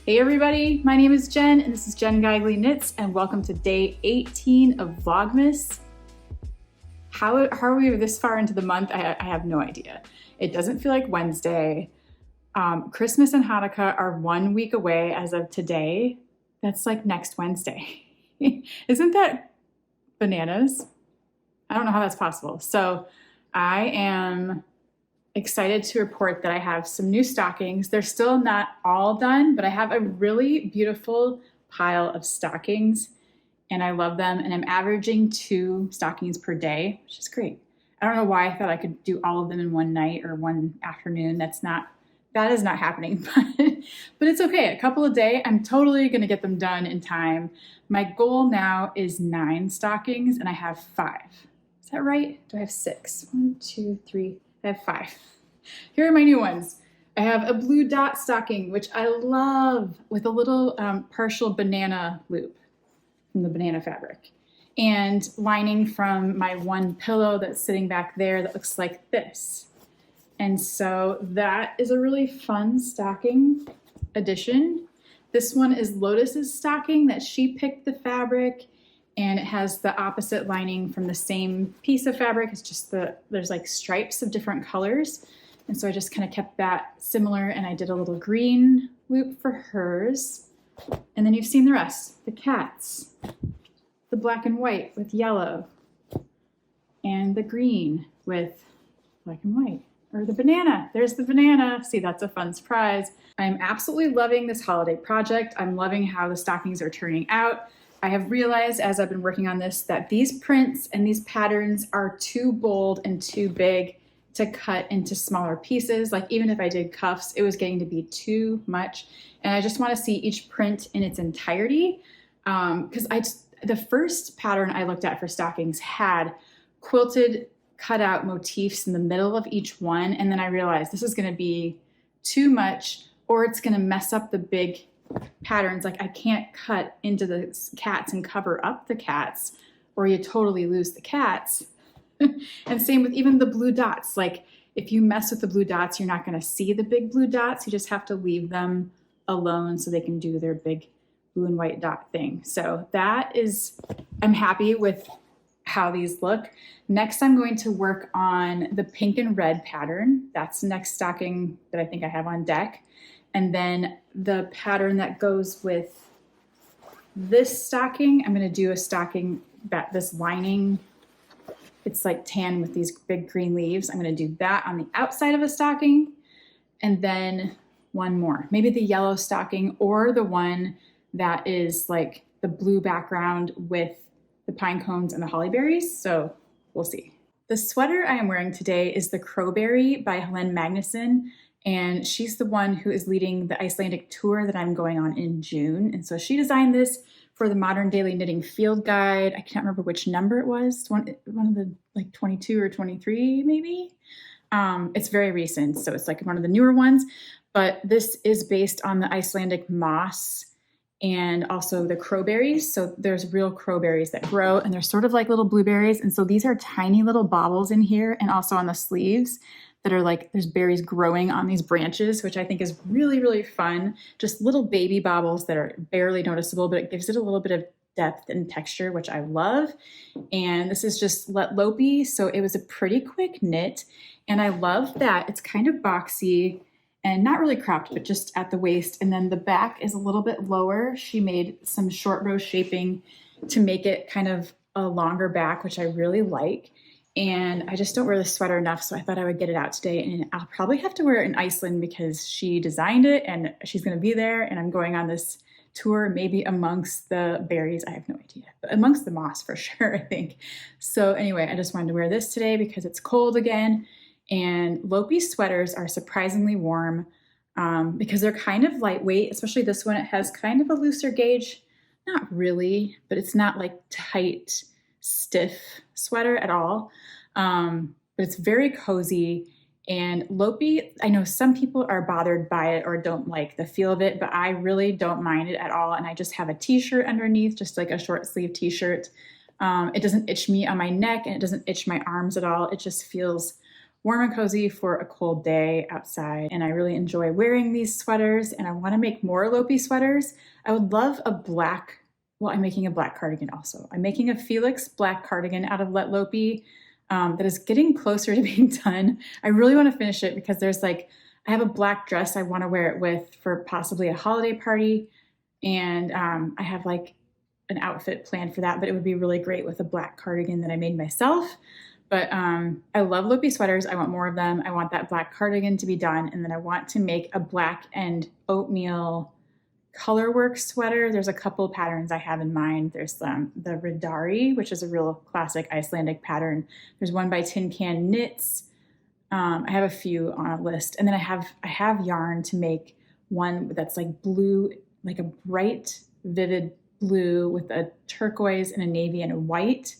Hey everybody, my name is Jen and this is Jen Geigley Knits and welcome to day 18 of Vlogmas. How are we this far into the month? I have no idea. It doesn't feel like Wednesday. Christmas and Hanukkah are 1 week away as of today. That's like next Wednesday. Isn't that bananas? I don't know how that's possible. So I am excited to report that I have some new stockings. They're still not all done, but I have a really beautiful pile of stockings and I love them. And I'm averaging 2 stockings per day, which is great. I don't know why I thought I could do all of them in one night or one afternoon. That is not happening, but it's okay. A couple a day, I'm totally gonna get them done in time. My goal now is 9 stockings and I have 5. Is that right? Do I have 6? 1, 2, 3, I have 5. Here are my new ones. I have a blue dot stocking, which I love, with a little partial banana loop from the banana fabric. And lining from my one pillow that's sitting back there that looks like this. And so that is a really fun stocking addition. This one is Lotus's stocking that she picked the fabric, and it has the opposite lining from the same piece of fabric. It's just there's like stripes of different colors. And so I just kind of kept that similar and I did a little green loop for hers. And then you've seen the rest, the cats, the black and white with yellow, and the green with black and white. Or the banana, there's the banana. See, that's a fun surprise. I'm absolutely loving this holiday project. I'm loving how the stockings are turning out. I have realized as I've been working on this that these prints and these patterns are too bold and too big to cut into smaller pieces. Like even if I did cuffs, it was getting to be too much. And I just want to see each print in its entirety. Because the first pattern I looked at for stockings had quilted cutout motifs in the middle of each one. And then I realized this is going to be too much, or it's going to mess up the big patterns. Like I can't cut into the cats and cover up the cats, or you totally lose the cats. And same with even the blue dots. Like if you mess with the blue dots, you're not going to see the big blue dots. You just have to leave them alone so they can do their big blue and white dot thing. So I'm happy with how these look. Next, I'm going to work on the pink and red pattern. That's the next stocking that I think I have on deck. And then the pattern that goes with this stocking, I'm going to do a stocking that this lining, it's like tan with these big green leaves. I'm going to do that on the outside of a stocking. And then one more, maybe the yellow stocking or the one that is like the blue background with the pine cones and the holly berries. So we'll see. The sweater I am wearing today is the Crowberry by Helene Magnusson. And she's the one who is leading the Icelandic tour that I'm going on in June. And so she designed this for the Modern Daily Knitting Field Guide. I can't remember which number it was. One of the like 22 or 23 maybe. It's very recent, so it's like one of the newer ones. But this is based on the Icelandic moss and also the crowberries. So there's real crowberries that grow and they're sort of like little blueberries. And so these are tiny little baubles in here and also on the sleeves that are like, there's berries growing on these branches, which I think is really, really fun. Just little baby baubles that are barely noticeable, but it gives it a little bit of depth and texture, which I love. And this is just lopi. So it was a pretty quick knit. And I love that it's kind of boxy and not really cropped, but just at the waist. And then the back is a little bit lower. She made some short row shaping to make it kind of a longer back, which I really like. And I just don't wear the sweater enough, so I thought I would get it out today. And I'll probably have to wear it in Iceland because she designed it and she's going to be there. And I'm going on this tour, maybe amongst the berries. I have no idea, but amongst the moss for sure, I think. So anyway, I just wanted to wear this today because it's cold again. And lopi sweaters are surprisingly warm because they're kind of lightweight, especially this one. It has kind of a looser gauge, not really, but it's not like tight, stiff sweater at all. But it's very cozy. And lopi, I know some people are bothered by it or don't like the feel of it, but I really don't mind it at all. And I just have a t-shirt underneath, just like a short sleeve t-shirt. It doesn't itch me on my neck and it doesn't itch my arms at all. It just feels warm and cozy for a cold day outside. And I really enjoy wearing these sweaters, and I want to make more lopi sweaters. I would love a black, well, I'm making a black cardigan also. I'm making a Felix black cardigan out of Let Lopi that is getting closer to being done. I really want to finish it because there's like, I have a black dress I want to wear it with for possibly a holiday party. And I have like an outfit planned for that, but it would be really great with a black cardigan that I made myself. But I love lopi sweaters. I want more of them. I want that black cardigan to be done. And then I want to make a black and oatmeal colorwork sweater. There's a couple patterns I have in mind. There's the Ridari, which is a real classic Icelandic pattern. There's one by Tin Can Knits. I have a few on a list. And then I have yarn to make one that's like blue, like a bright, vivid blue with a turquoise and a navy and a white.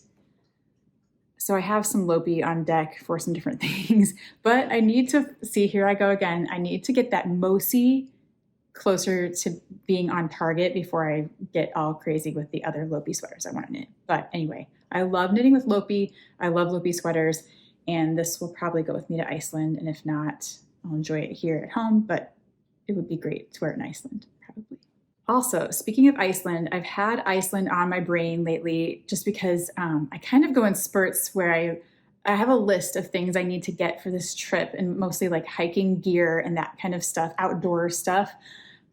So I have some lopi on deck for some different things, but I need to see, here I go again. I need to get that Mosi closer to being on target before I get all crazy with the other lopi sweaters I want to knit. But anyway, I love knitting with lopi. I love lopi sweaters, and this will probably go with me to Iceland. And if not, I'll enjoy it here at home, but it would be great to wear it in Iceland, probably. Also, speaking of Iceland, I've had Iceland on my brain lately just because I kind of go in spurts where I have a list of things I need to get for this trip, and mostly like hiking gear and that kind of stuff, outdoor stuff.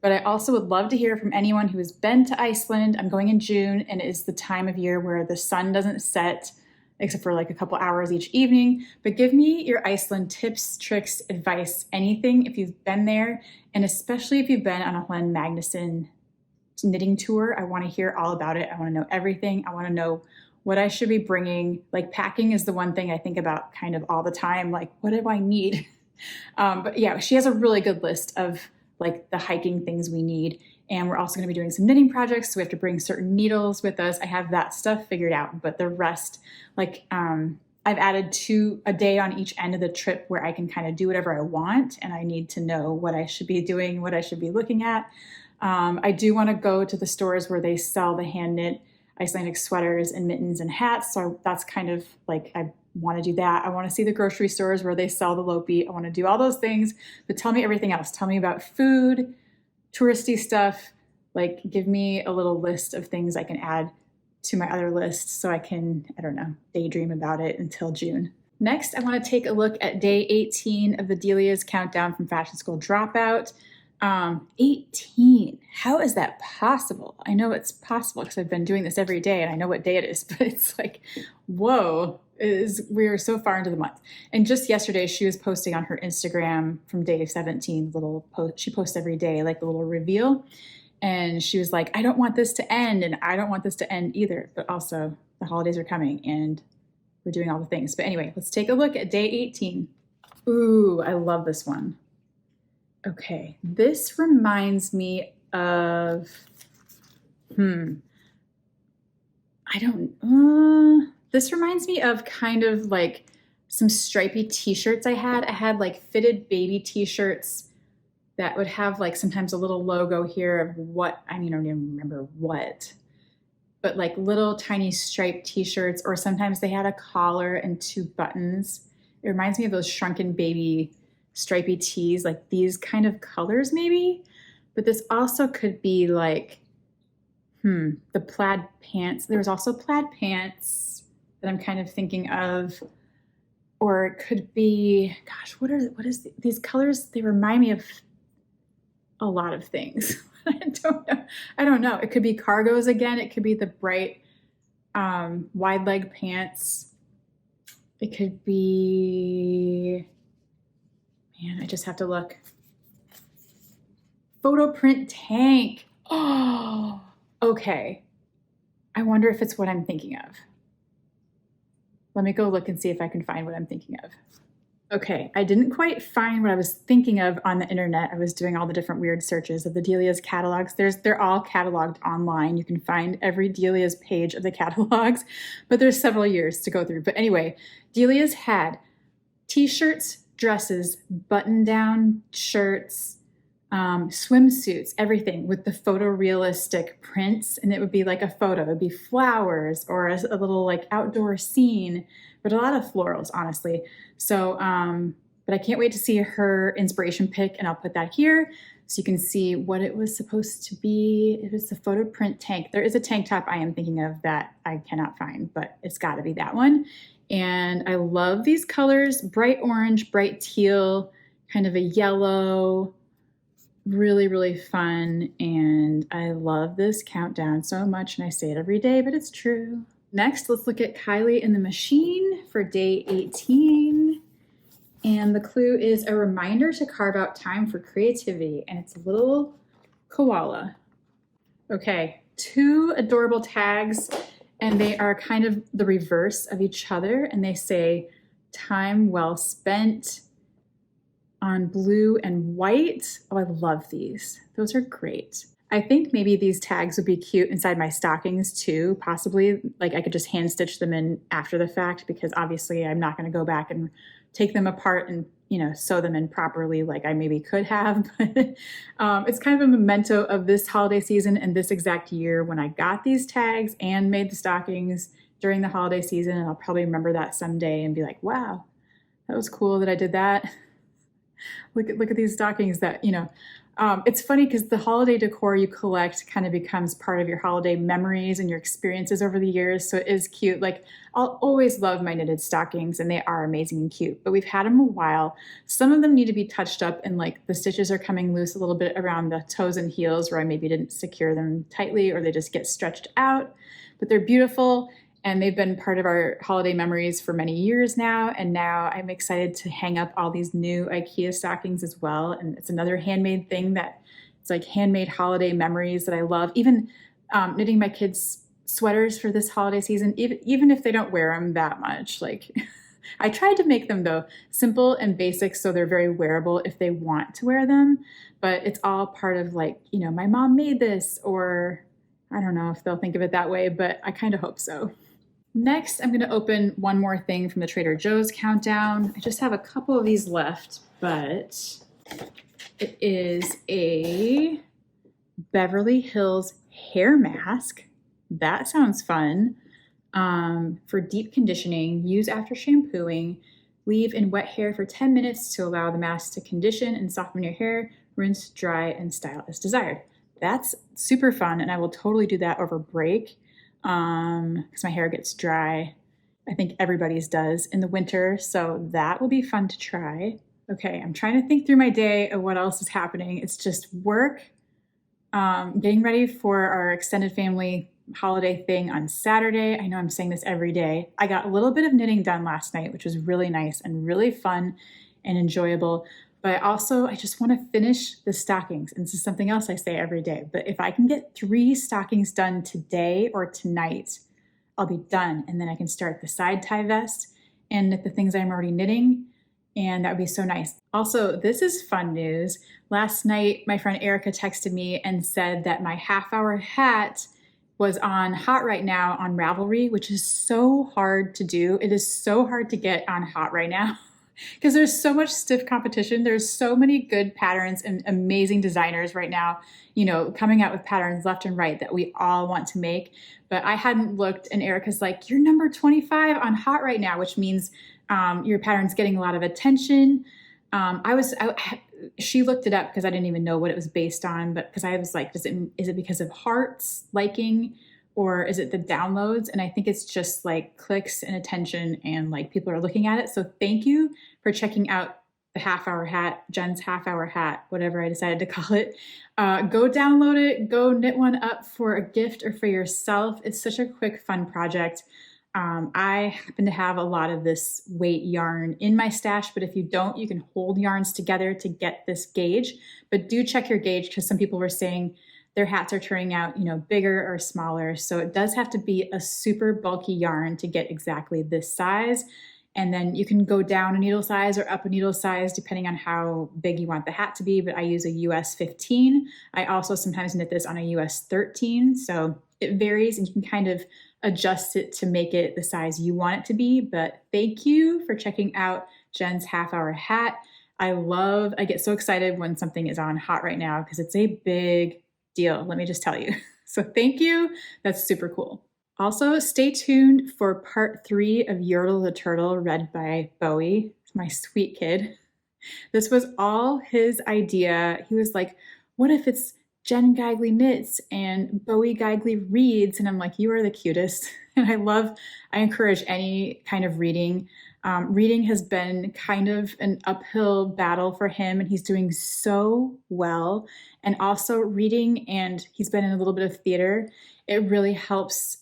But I also would love to hear from anyone who has been to Iceland. I'm going in June, and it is the time of year where the sun doesn't set except for like a couple hours each evening. But give me your Iceland tips, tricks, advice, anything if you've been there, and especially if you've been on a Helen Magnuson knitting tour. I want to hear all about it. I want to know everything. I want to know what I should be bringing. Like packing is the one thing I think about kind of all the time. Like, what do I need? But yeah, she has a really good list of like the hiking things we need. And we're also going to be doing some knitting projects. So we have to bring certain needles with us. I have that stuff figured out, but the rest, like, I've added a day on each end of the trip where I can kind of do whatever I want. And I need to know what I should be doing, what I should be looking at. I do want to go to the stores where they sell the hand knit Icelandic sweaters and mittens and hats. So that's kind of like, I want to do that. I want to see the grocery stores where they sell the lopi. I want to do all those things, but tell me everything else. Tell me about food, touristy stuff. Like, give me a little list of things I can add to my other list so I can, I don't know, daydream about it until June. Next, I want to take a look at day 18 of the Delia's Countdown from Fashion School Dropout. 18. How is that possible? I know it's possible because I've been doing this every day and I know what day it is, but it's like, whoa, we're so far into the month. And just yesterday, she was posting on her Instagram from day 17, little post. She posts every day, like the little reveal. And she was like, I don't want this to end. And I don't want this to end either. But also the holidays are coming and we're doing all the things. But anyway, let's take a look at day 18. Ooh, I love this one. Okay, this reminds me of, this reminds me of kind of like some stripy t-shirts I had. I had like fitted baby t-shirts that would have like sometimes a little logo here of what, I don't even remember what, but like little tiny striped t-shirts, or sometimes they had a collar and 2 buttons. It reminds me of those shrunken baby stripy tees, like these kind of colors maybe, but this also could be like, the plaid pants. There's also plaid pants that I'm kind of thinking of, or it could be, gosh, these colors? They remind me of a lot of things. I don't know. It could be cargos again. It could be the bright, wide leg pants. It could be, man, I just have to look. Photo print tank. Oh, okay. I wonder if it's what I'm thinking of. Let me go look and see if I can find what I'm thinking of. Okay, I didn't quite find what I was thinking of on the internet. I was doing all the different weird searches of the Delia's catalogs. They're all cataloged online. You can find every Delia's page of the catalogs, but there's several years to go through. But anyway, Delia's had t-shirts, dresses, button-down shirts, swimsuits, everything with the photorealistic prints. And it would be like a photo, it would be flowers or a little like outdoor scene, but a lot of florals, honestly. So, but I can't wait to see her inspiration pic, and I'll put that here so you can see what it was supposed to be. It was the photo print tank. There is a tank top I am thinking of that I cannot find, but it's got to be that one. And I love these colors, bright orange, bright teal, kind of a yellow, really, really fun. And I love this countdown so much, and I say it every day, but it's true. Next, let's look at Kylie in the machine for day 18. And the clue is a reminder to carve out time for creativity. And it's a little koala. Okay, 2 adorable tags, and they are kind of the reverse of each other. And they say, time well spent, on blue and white. Oh, I love these. Those are great. I think maybe these tags would be cute inside my stockings too, possibly. Like I could just hand stitch them in after the fact, because obviously I'm not going to go back and take them apart and, you know, sew them in properly like I maybe could have. But it's kind of a memento of this holiday season and this exact year when I got these tags and made the stockings during the holiday season. And I'll probably remember that someday and be like, wow, that was cool that I did that. Look at these stockings that, you know, it's funny because the holiday decor you collect kind of becomes part of your holiday memories and your experiences over the years. So it is cute. Like I'll always love my knitted stockings, and they are amazing and cute, but we've had them a while. Some of them need to be touched up, and like the stitches are coming loose a little bit around the toes and heels where I maybe didn't secure them tightly, or they just get stretched out, but they're beautiful. And they've been part of our holiday memories for many years now. And now I'm excited to hang up all these new IKEA stockings as well. And it's another handmade thing that it's like handmade holiday memories that I love. Even knitting my kids' sweaters for this holiday season, even if they don't wear them that much. Like I tried to make them though simple and basic so they're very wearable if they want to wear them. But it's all part of like, you know, my mom made this, or I don't know if they'll think of it that way, but I kind of hope so. Next, I'm going to open one more thing from the Trader Joe's countdown. I just have a couple of these left, but it is a Beverly Hills hair mask. That sounds fun. For deep conditioning, use after shampooing. Leave in wet hair for 10 minutes to allow the mask to condition and soften your hair. Rinse, dry, and style as desired. That's super fun, and I will totally do that over break. Because my hair gets dry. I think everybody's does in the winter, so that will be fun to try. Okay, I'm trying to think through my day of what else is happening. It's just work, getting ready for our extended family holiday thing on Saturday. I know I'm saying this every day. I got a little bit of knitting done last night, which was really nice and really fun and enjoyable. But I just want to finish the stockings. And this is something else I say every day. But if I can get 3 stockings done today or tonight, I'll be done. And then I can start the side tie vest and knit the things I'm already knitting. And that would be so nice. Also, this is fun news. Last night, my friend Erica texted me and said that my half-hour hat was on Hot Right Now on Ravelry, which is so hard to do. It is so hard to get on Hot Right Now. Because there's so much stiff competition. There's so many good patterns and amazing designers right now, you know, coming out with patterns left and right that we all want to make. But I hadn't looked, and Erica's like, you're number 25 on Hot Right Now, which means your pattern's getting a lot of attention. She looked it up because I didn't even know what it was based on, but because I was like, is it because of hearts liking, or is it the downloads? And I think it's just like clicks and attention, and like people are looking at it. So thank you for checking out the half-hour hat, Jen's half-hour hat, whatever I decided to call it. Go download it, go knit one up for a gift or for yourself. It's such a quick, fun project. I happen to have a lot of this weight yarn in my stash, but if you don't, you can hold yarns together to get this gauge. But do check your gauge, because some people were saying their hats are turning out, you know, bigger or smaller. So it does have to be a super bulky yarn to get exactly this size. And then you can go down a needle size or up a needle size depending on how big you want the hat to be. But I use a US 15. I also sometimes knit this on a US 13. So it varies, and you can kind of adjust it to make it the size you want it to be. But thank you for checking out Jen's half-hour hat. I get so excited when something is on hot right now because it's a big deal, let me just tell you. So thank you, that's super cool. Also, stay tuned for part 3 of Yertle the Turtle, read by Bowie, my sweet kid. This was all his idea. He was like, what if it's Jen Geigley knits and Bowie Geigley reads? And I'm like, you are the cutest. And I encourage any kind of reading. Reading has been kind of an uphill battle for him, and he's doing so well. And also reading, and he's been in a little bit of theater. It really helps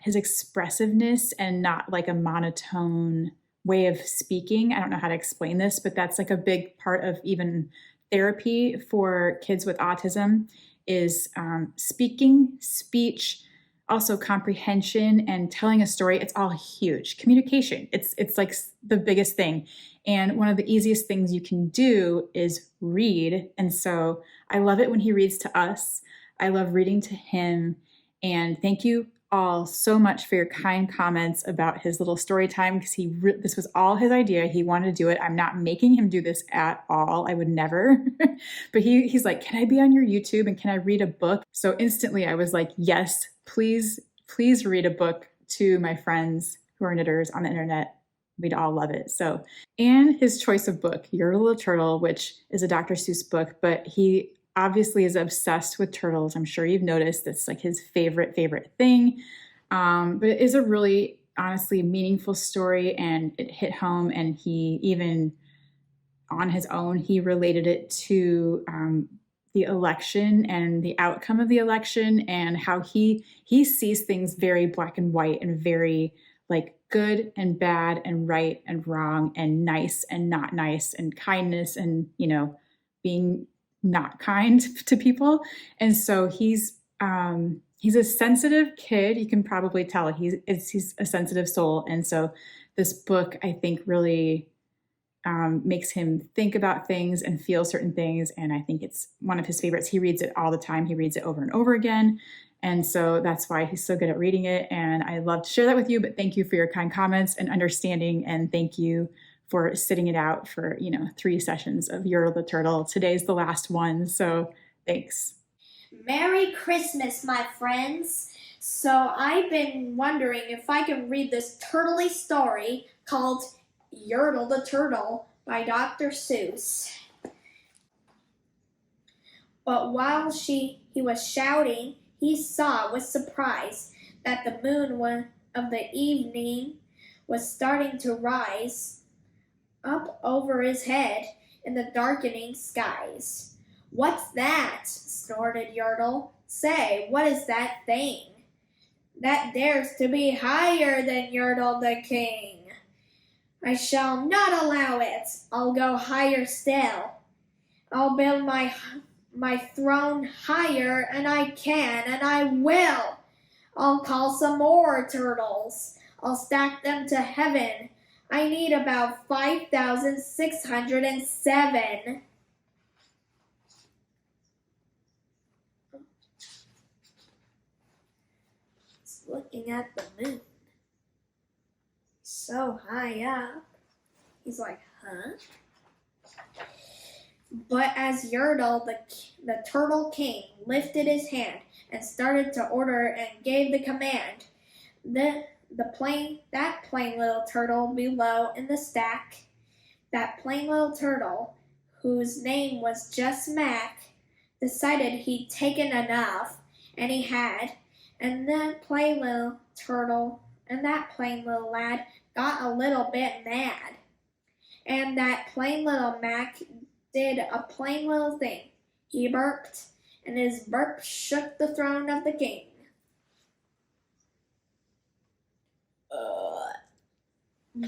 his expressiveness and not like a monotone way of speaking. I don't know how to explain this, but that's like a big part of even therapy for kids with autism is speaking, speech, also comprehension and telling a story. It's all huge. Communication, it's like the biggest thing. And one of the easiest things you can do is read. And so I love it when he reads to us. I love reading to him. And thank you all so much for your kind comments about his little story time, because this was all his idea. He wanted to do it. I'm not making him do this at all. I would never. But he's like, can I be on your YouTube and can I read a book? So instantly I was like, yes, please read a book to my friends who are knitters on the internet. We'd all love it. So, and his choice of book, Yertle the Turtle, which is a Dr. Seuss book, but he obviously is obsessed with turtles. I'm sure you've noticed that's like his favorite thing. But it is a really honestly meaningful story, and it hit home. And he even on his own, he related it to the election and the outcome of the election, and how he sees things very black and white and very like good and bad and right and wrong and nice and not nice and kindness and, being not kind to people. And so he's a sensitive kid. You can probably tell he's a sensitive soul. And so this book, I think, really makes him think about things and feel certain things. And I think it's one of his favorites. He reads it all the time. He reads it over and over again. And so that's why he's so good at reading it. And I love to share that with you, but thank you for your kind comments and understanding. And thank you for sitting it out for, 3 sessions of Yertle the Turtle. Today's the last one. So thanks. Merry Christmas, my friends. So I've been wondering if I can read this turtley story called Yertle the Turtle by Dr. Seuss. But while he was shouting, he saw with surprise that the moon of the evening was starting to rise up over his head in the darkening skies. What's that? Snorted Yertle. Say, what is that thing that dares to be higher than Yertle the King? I shall not allow it. I'll go higher still. I'll build my throne higher, and I can, and I will. I'll call some more turtles. I'll stack them to heaven. I need about 5,607. He's looking at the moon. So high up. He's like, huh? But as Yertle, the Turtle King, lifted his hand and started to order and gave the command, that plain little turtle below in the stack, that plain little turtle, whose name was just Mac, decided he'd taken enough, and he had, and that plain little turtle and that plain little lad got a little bit mad. And that plain little Mac did a plain little thing. He burped, and his burp shook the throne of the king.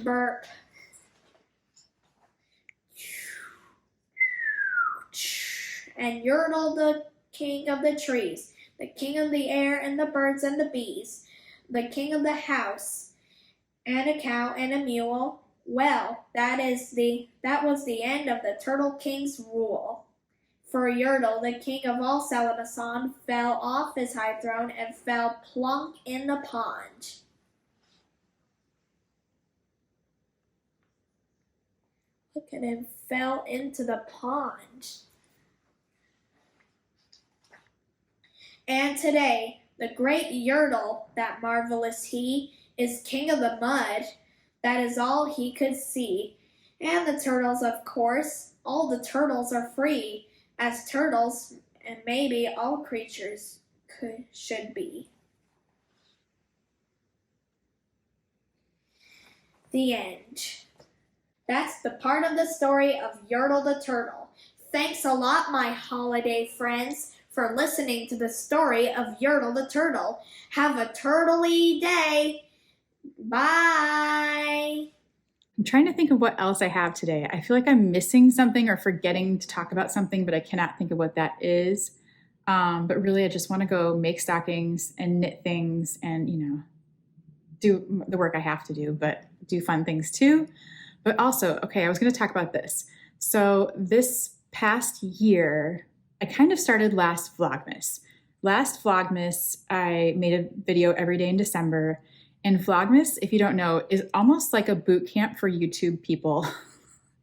Burp. And Yertle, the king of the trees, the king of the air and the birds and the bees, the king of the house, and a cow and a mule. Well, that was the end of the Turtle King's rule. For Yertle, the king of all Salamason, fell off his high throne and fell plunk in the pond. Look at him fell into the pond. And today, the great Yertle, that marvelous he, is king of the mud. That is all he could see. And the turtles, of course, all the turtles are free, as turtles and maybe all creatures should be. The end. That's the part of the story of Yertle the Turtle. Thanks a lot, my holiday friends, for listening to the story of Yertle the Turtle. Have a turtley day. Bye. I'm trying to think of what else I have today. I feel like I'm missing something or forgetting to talk about something, but I cannot think of what that is. But really, I just want to go make stockings and knit things and, do the work I have to do, but do fun things too. But also, okay, I was going to talk about this. So this past year, I kind of started last Vlogmas. Last Vlogmas, I made a video every day in December. And Vlogmas, if you don't know, is almost like a boot camp for YouTube people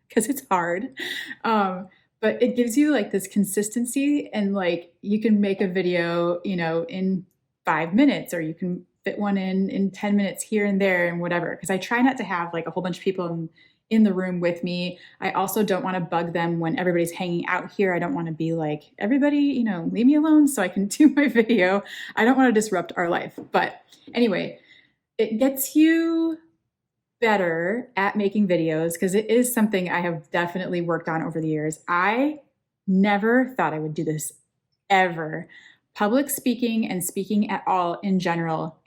because it's hard. But it gives you like this consistency and like you can make a video, in 5 minutes, or you can fit one in 10 minutes here and there and whatever. Because I try not to have like a whole bunch of people in the room with me. I also don't want to bug them when everybody's hanging out here. I don't want to be like, everybody, leave me alone so I can do my video. I don't want to disrupt our life. But anyway, it gets you better at making videos because it is something I have definitely worked on over the years. I never thought I would do this ever. Public speaking and speaking at all in general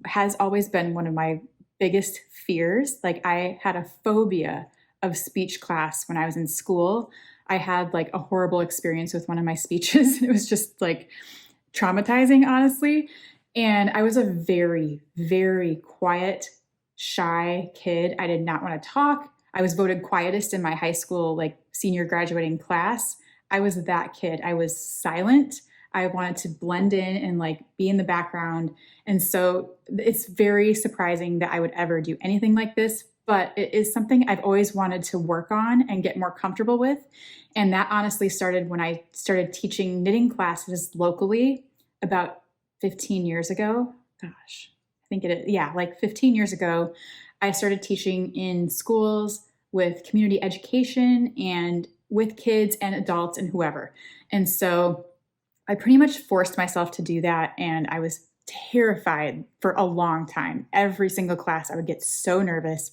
has always been one of my biggest fears. Like I had a phobia of speech class when I was in school. I had like a horrible experience with one of my speeches. It was just like traumatizing, honestly. And I was a very, very quiet, shy kid. I did not want to talk. I was voted quietest in my high school, like senior graduating class. I was that kid. I was silent. I wanted to blend in and like be in the background. And so it's very surprising that I would ever do anything like this, but it is something I've always wanted to work on and get more comfortable with. And that honestly started when I started teaching knitting classes locally about 15 years ago. Gosh, I think it is. Yeah, like 15 years ago, I started teaching in schools with community education and with kids and adults and whoever. And so I pretty much forced myself to do that. And I was terrified for a long time. Every single class, I would get so nervous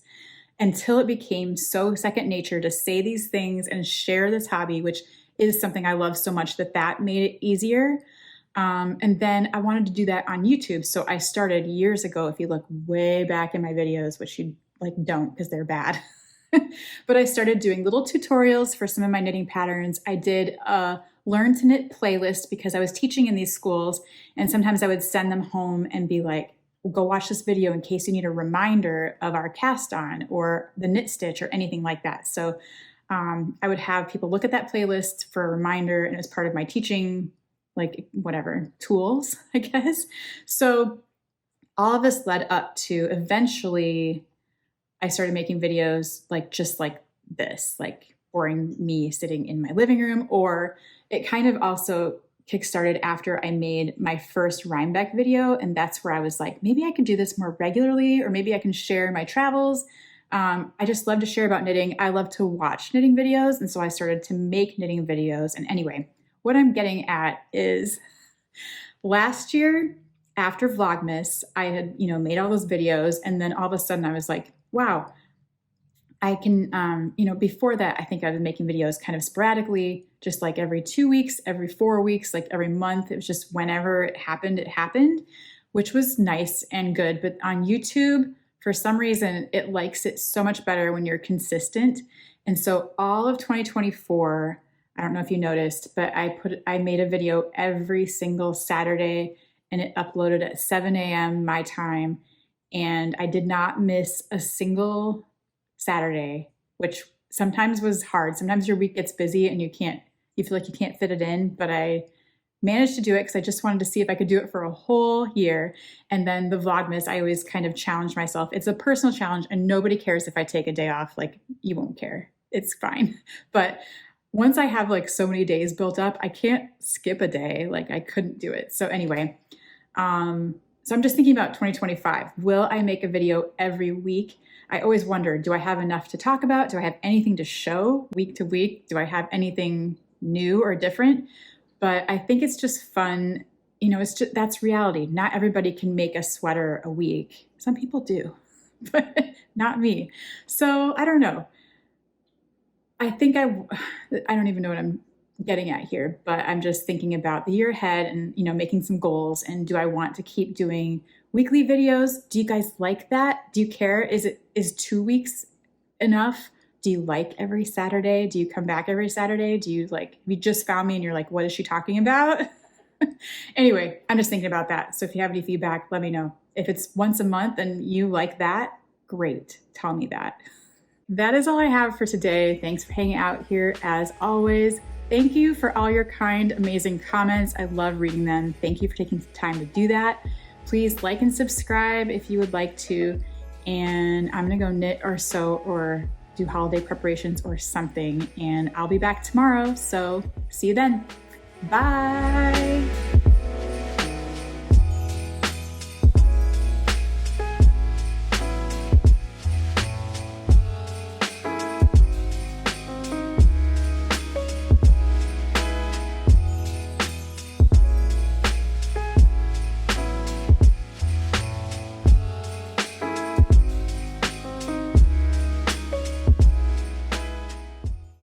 until it became so second nature to say these things and share this hobby, which is something I love so much that made it easier. And then I wanted to do that on YouTube. So I started years ago, if you look way back in my videos, which you don't because they're bad. But I started doing little tutorials for some of my knitting patterns. I did a Learn to Knit playlist because I was teaching in these schools. And sometimes I would send them home and be like, well, go watch this video in case you need a reminder of our cast on or the knit stitch or anything like that. So I would have people look at that playlist for a reminder, and it was part of my teaching, like whatever, tools, I guess. So all of this led up to eventually I started making videos just like this, like boring me sitting in my living room, or it kind of also kickstarted after I made my first Rhinebeck video. And that's where I was like, maybe I could do this more regularly, or maybe I can share my travels. I just love to share about knitting. I love to watch knitting videos. And so I started to make knitting videos. And anyway, what I'm getting at is last year after Vlogmas, I had, made all those videos. And then all of a sudden I was like, wow, I can, before that, I think I was making videos kind of sporadically, just like every 2 weeks, every 4 weeks, like every month. It was just whenever it happened, which was nice and good. But on YouTube, for some reason, it likes it so much better when you're consistent. And so all of 2024, I don't know if you noticed, but I made a video every single Saturday, and it uploaded at 7 a.m. my time. And I did not miss a single Saturday, which sometimes was hard. Sometimes your week gets busy and you feel like you can't fit it in, but I managed to do it because I just wanted to see if I could do it for a whole year. And then the Vlogmas, I always kind of challenge myself. It's a personal challenge and nobody cares if I take a day off. Like, you won't care. it's fine. But once I have like so many days built up, I can't skip a day. Like I couldn't do it. So anyway, so I'm just thinking about 2025. Will I make a video every week? I always wonder, do I have enough to talk about? Do I have anything to show week to week? Do I have anything new or different? But I think it's just fun. You know, it's just, that's reality. Not everybody can make a sweater a week. Some people do, but not me. So I don't know. I think I don't even know what I'm getting at here, but I'm just thinking about the year ahead and, you know, making some goals. And do I want to keep doing weekly videos? Do you guys like that? Do you care? Is 2 weeks enough? Do you like every Saturday? Do you come back every Saturday? Do you like, you just found me and you're like, what is she talking about? Anyway, I'm just thinking about that. So if you have any feedback, let me know. If it's once a month and you like that, great. Tell me that. That is all I have for today. Thanks for hanging out here as always. Thank you for all your kind, amazing comments. I love reading them. Thank you for taking the time to do that. Please like and subscribe if you would like to. And I'm gonna go knit or sew or do holiday preparations or something. And I'll be back tomorrow. So see you then. Bye.